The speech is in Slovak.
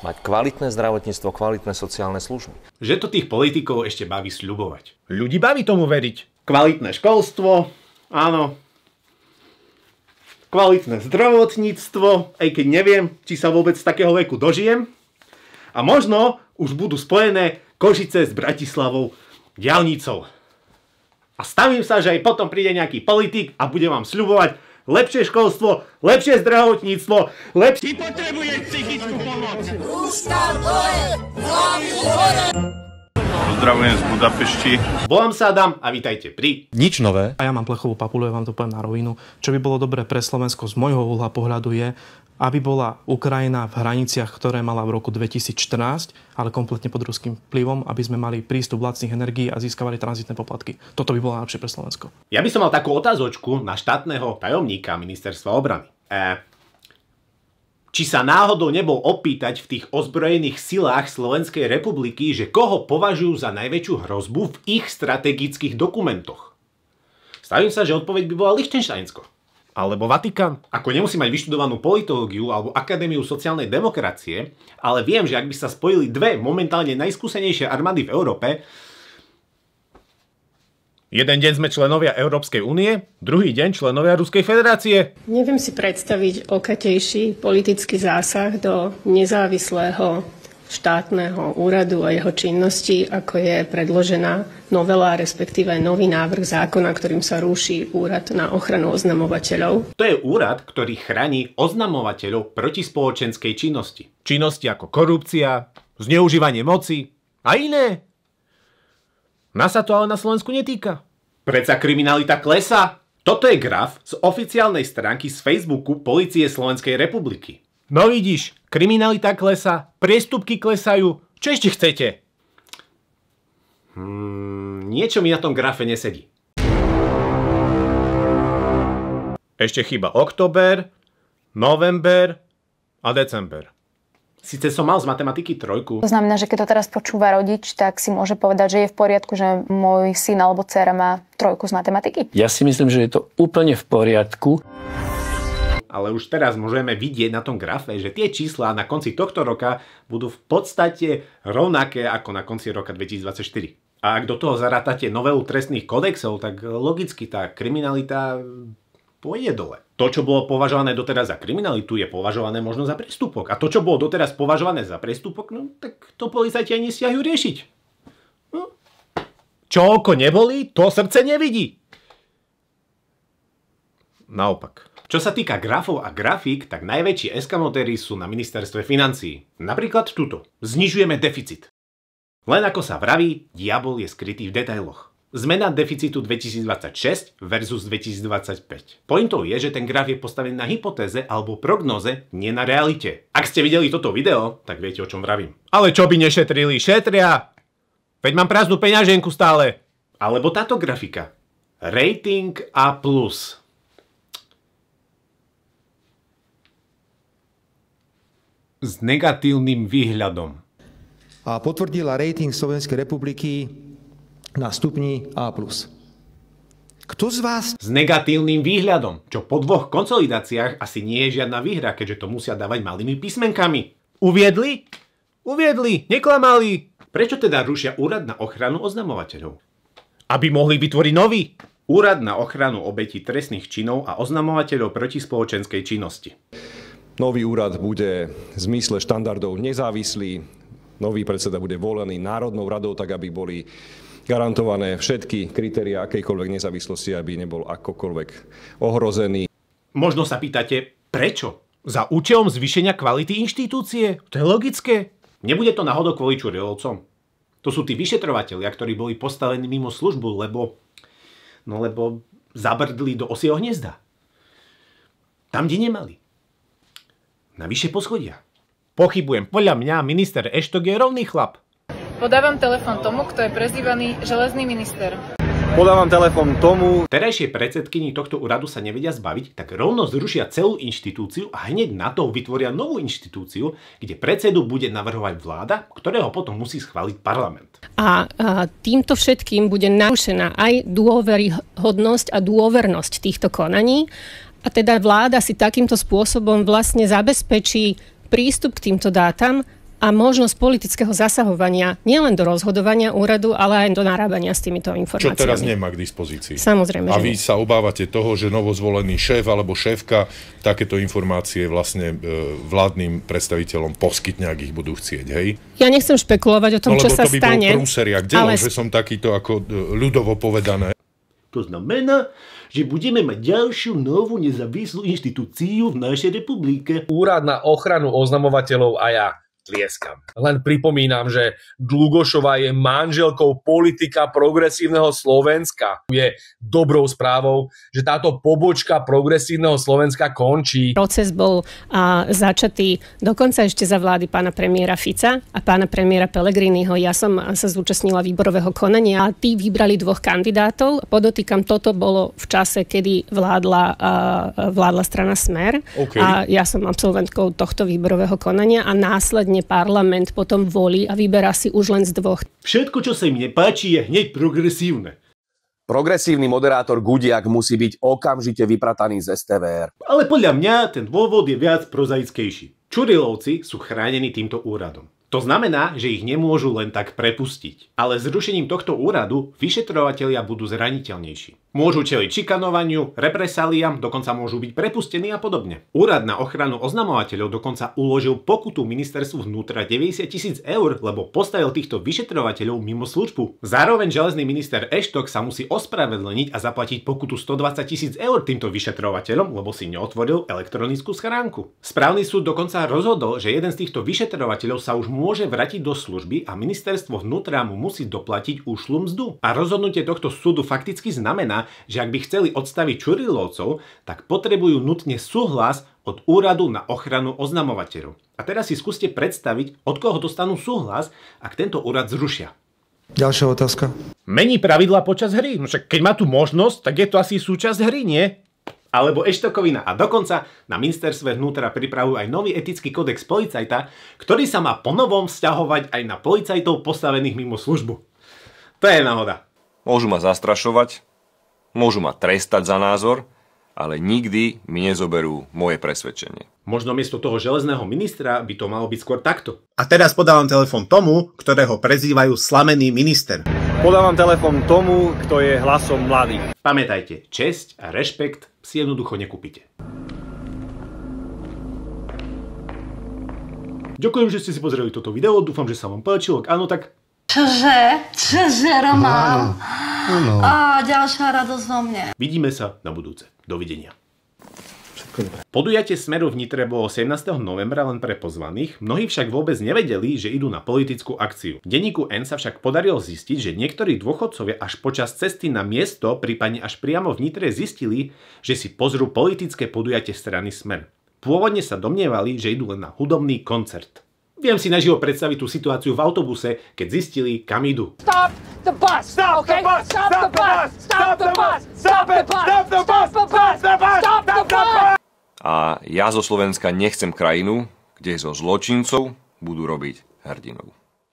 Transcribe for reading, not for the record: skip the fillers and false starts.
Mať kvalitné zdravotníctvo, kvalitné sociálne služby. Že to tých politikov ešte baví sľubovať. Ľudí baví tomu veriť. Kvalitné školstvo, áno. Kvalitné zdravotníctvo, aj keď neviem, či sa vôbec z takého veku dožijem. A možno už budú spojené Košice s Bratislavou diaľnicou. A stavím sa, že aj potom príde nejaký politik a bude vám sľubovať lepšie školstvo, lepšie zdravotníctvo, lepšie... Ty potrebuješ psychickú pomoc! Rúška dole, hlavy hore! Pozdravujem z Budapešti. Volám sa Adam a vítajte pri... Nič nové. A ja mám plechovú papulu, ja vám to poviem na rovinu. Čo by bolo dobré pre Slovensko z môjho uhla pohľadu je, aby bola Ukrajina v hraniciach, ktoré mala v roku 2014, ale kompletne pod ruským vplyvom, aby sme mali prístup lacných energií a získavali tranzitné poplatky. Toto by bolo najlepšie pre Slovensko. Ja by som mal takú otázočku na štátneho tajomníka ministerstva obrany. Či sa náhodou nebol opýtať v tých ozbrojených silách Slovenskej republiky, že koho považujú za najväčšiu hrozbu v ich strategických dokumentoch? Stavím sa, že odpoveď by bola Lichtensteinsko. Alebo Vatikán. Ako nemusí mať vyštudovanú politológiu alebo Akadémiu sociálnej demokracie, ale viem, že ak by sa spojili dve momentálne najskúsenejšie armády v Európe, jeden deň sme členovia Európskej únie, druhý deň členovia Ruskej federácie. Neviem si predstaviť okatejší politický zásah do nezávislého štátneho úradu a jeho činnosti, ako je predložená novela, respektíve nový návrh zákona, ktorým sa ruší úrad na ochranu oznamovateľov. To je úrad, ktorý chráni oznamovateľov proti spoločenskej činnosti. Činnosti ako korupcia, zneužívanie moci a iné. Nás sa to ale na Slovensku netýka. Predsa kriminalita klesá. Toto je graf z oficiálnej stránky z Facebooku Polície Slovenskej republiky. No vidíš, kriminalita klesá, priestupky klesajú. Čo ešte chcete? Niečo mi na tom grafe nesedí. Ešte chýba október, november a december. Sice som mal z matematiky 3. To znamená, že keď to teraz počúva rodič, tak si môže povedať, že je v poriadku, že môj syn alebo dcéra má 3 z matematiky? Ja si myslím, že je to úplne v poriadku. Ale už teraz môžeme vidieť na tom grafe, že tie čísla na konci tohto roka budú v podstate rovnaké ako na konci roka 2024. A ak do toho zarátate novelu trestných kodexov, tak logicky tá kriminalita pôjde dole. To, čo bolo považované doteraz za kriminalitu, je považované možno za prestupok. A to, čo bolo doteraz považované za prestupok, no tak to policajti ani nestiahujú riešiť. No. Čo oko nebolí, to srdce nevidí. Naopak. Čo sa týka grafov a grafík, tak najväčší eskamotéri sú na ministerstve financií. Napríklad tuto. Znižujeme deficit. Len ako sa vraví, diabol je skrytý v detailoch. Zmena deficitu 2026 versus 2025. Pointou je, že ten graf je postavený na hypotéze alebo prognoze, nie na realite. Ak ste videli toto video, tak viete, o čom vravím. Ale čo by nešetrili? Šetria! Veď mám prázdnu peňaženku stále. Alebo táto grafika. Rating A+. S negatívnym výhľadom. A potvrdila rating Slovenskej republiky na stupni A+. Kto z vás... S negatívnym výhľadom, čo po 2 konsolidáciách asi nie je žiadna výhra, keďže to musia dávať malými písmenkami. Uviedli? Uviedli, neklamali. Prečo teda rušia úrad na ochranu oznamovateľov? Aby mohli vytvoriť nový. Úrad na ochranu obetí trestných činov a oznamovateľov proti spoločenskej činnosti. Nový úrad bude v zmysle štandardov nezávislý, nový predseda bude volený Národnou radou, tak aby boli garantované všetky kritériá akejkoľvek nezávislosti, aby nebol akokoľvek ohrozený. Možno sa pýtate, prečo? Za účelom zvýšenia kvality inštitúcie? To je logické. Nebude to náhodou kvôli Čurilovcom? To sú tí vyšetrovatelia, ktorí boli postavení mimo službu, lebo zabrdli do osieho hniezda. Tam, kde nemali. Na vyššie poschodia. Pochybujem. Podľa mňa minister Eštok je rovný chlap. Podávam telefón tomu, kto je prezývaný železný minister. Podávam telefón tomu... Terajšie predsedkyni tohto úradu sa nevedia zbaviť, tak rovno zrušia celú inštitúciu a hneď na to vytvoria novú inštitúciu, kde predsedu bude navrhovať vláda, ktorého potom musí schváliť parlament. A týmto všetkým bude narušená aj dôveryhodnosť a dôvernosť týchto konaní. A teda vláda si takýmto spôsobom vlastne zabezpečí prístup k týmto dátam a možnosť politického zasahovania nielen do rozhodovania úradu, ale aj do narábania s týmito informáciami. Čo teraz nemá k dispozícii. Samozrejme, a vy sa obávate toho, že novozvolený šéf alebo šéfka takéto informácie vlastne vládnym predstaviteľom poskytne, ak ich budú chcieť, hej? Ja nechcem špekulovať o tom, čo sa stane. Lebo to by bol prúseriak, že som takýto ako ľudovo povedané. To znamená, že budeme mať ďalšiu novú nezávislú inštitúciu v našej republike. Úrad na ochranu oznamovateľov a ja tlieskam. Len pripomínam, že Dlugošová je manželkou politika progresívneho Slovenska. Je dobrou správou, že táto pobočka progresívneho Slovenska končí. Proces bol začatý dokonca ešte za vlády pána premiéra Fica a pána premiéra Pellegriniho. Ja som sa zúčastnila výborového konania a tí vybrali 2 kandidátov. Podotýkam, toto bolo v čase, kedy vládla strana Smer. Okay. A ja som absolventkou tohto výborového konania a následne parlament potom volí a vyberá si už len z 2. Všetko, čo sa im nepáči, je hneď progresívne. Progresívny moderátor Gudiak musí byť okamžite vyprataný z STVR. Ale podľa mňa ten dôvod je viac prozaickejší. Čurilovci sú chránení týmto úradom. To znamená, že ich nemôžu len tak prepustiť. Ale zrušením tohto úradu vyšetrovatelia budú zraniteľnejší. Môžu čeliť šikanovaniu, represáliám, dokonca môžu byť prepustení a podobne. Úrad na ochranu oznamovateľov dokonca uložil pokutu ministerstvu vnútra 90 000 eur, lebo postavil týchto vyšetrovateľov mimo službu. Zároveň železný minister Eštok sa musí ospravedlniť a zaplatiť pokutu 120 000 eur týmto vyšetrovateľom, lebo si neotvoril elektronickú schránku. Správny súd dokonca rozhodol, že jeden z týchto vyšetrovateľov sa už môže vrátiť do služby a ministerstvo vnútra mu musí doplatiť ušlú mzdu. A rozhodnutie tohto súdu fakticky znamená, že ak by chceli odstaviť Čurilovcov, tak potrebujú nutne súhlas od úradu na ochranu oznamovateľov. A teraz si skúste predstaviť, od koho dostanú súhlas, ak tento úrad zrušia. Ďalšia otázka. Mení pravidlá počas hry? No však keď má tu možnosť, tak je to asi súčasť hry, nie? Alebo Eštokovina. A dokonca na ministerstve vnútra pripravujú aj nový etický kódex policajta, ktorý sa má ponovom vzťahovať aj na policajtov postavených mimo službu. To je náhoda. Môžu ma zastrašovať, môžu ma trestať za názor, ale nikdy mi nezoberú moje presvedčenie. Možno miesto toho železného ministra by to malo byť skôr takto. A teraz podávam telefón tomu, ktorého prezývajú slamený minister. Podávam telefón tomu, kto je hlasom mladých. Pamätajte, česť a rešpekt si jednoducho nekúpite. Ďakujem, že ste si pozreli toto video, dúfam, že sa vám páčilo, ak áno, tak... Čože, Román? Á, ďalšia radosť vo mne. Vidíme sa na budúce. Dovidenia. Podujatie Smeru v Nitre bolo 17. novembra len pre pozvaných, mnohí však vôbec nevedeli, že idú na politickú akciu. V denníku N sa však podarilo zistiť, že niektorí dôchodcovia až počas cesty na miesto, prípadne až priamo v Nitre zistili, že si pozrú politické podujatie strany Smer. Pôvodne sa domnievali, že idú len na hudobný koncert. Viem si naživo predstaviť tú situáciu v autobuse, keď zistili, kam idú. Stop the bus! Stop the bus! Stop the bus! Stop the bus! Stop the bus! Stop the bus! Stop the bus! A ja zo Slovenska nechcem krajinu, kde zo zločincov budú robiť hrdinov.